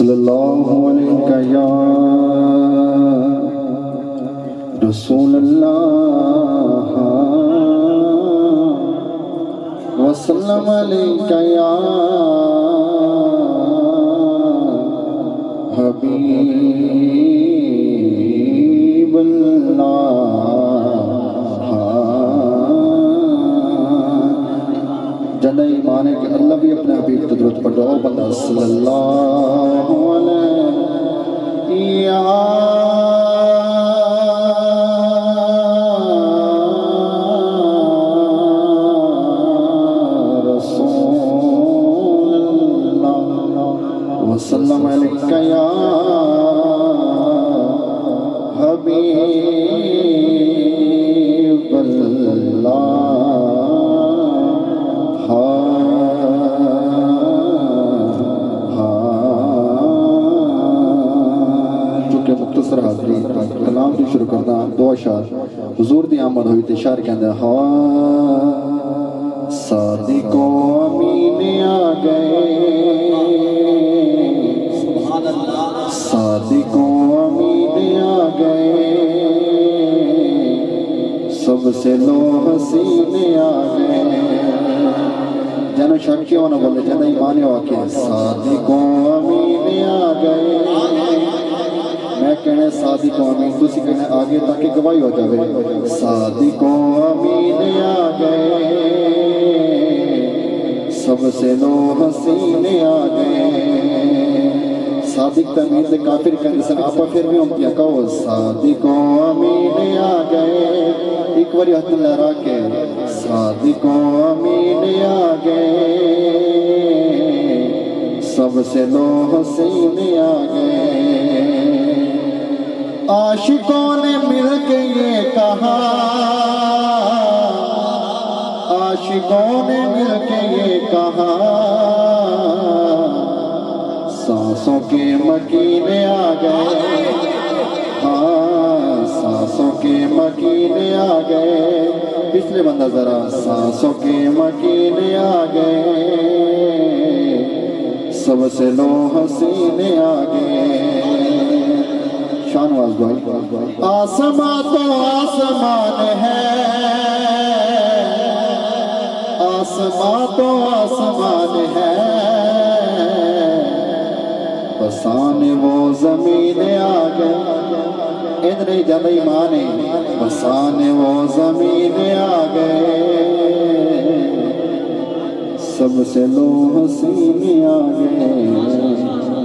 صلی اللہ علیہ یا رسول اللہ وسلم علیہ یا حبیب اللہ۔ جنہ ایمان ہے کہ اللہ بھی اپنے حبیب کو درود پڑھو، بندہ صلی اللہ علیہ یا رسول اللہ وسلم علیہ یا حبیب اللہ۔ چونکہ مختصر حاضری کلام بھی شروع کرنا دو اشعار حضور دی آمد ہوئی تھی، اشعار کہندے صادق و امین آ گئے، صادق و امین آ گئے، سب سے لو حسین آ گئے۔ جنہوں شک کیوں نہ بولے، جنہوں ایمان ہو کے صادق و امین آ گئے، میں کہنے صادق و امین، تسی کہنے آگے تاکہ گواہی ہو جاوے۔ صادق و امین آ گئے، سب سے لو حسین آ گئے۔ صادق تمید کافر کہنے سن آپا پھر بھی امتیا کہو صادق و امین آ گئے، ایک باری ہاتھ لہرا کے صادق و امین آ گئے، سب سے لو حسین آ گئے۔ عاشقوں نے مل کے یہ کہا، عاشقوں نے مل کے یہ کہا، سانسوں کے مکینے آ گئے، ہاں سانسوں کے مکینے آ گئے۔ پچھلے بندہ ذرا سانسوں کے مکینے آ گئے، سب سے لو حسینے آ گئے۔ شان واز بھائی، آسمان تو آسمان ہے، آسمان تو آسمان ہے، بسانے وہ زمین آ گئے۔ ادھر ہی جب ایمان ہے، بسانے وہ زمین آ گئے، سب سے لو حسین آ گئے۔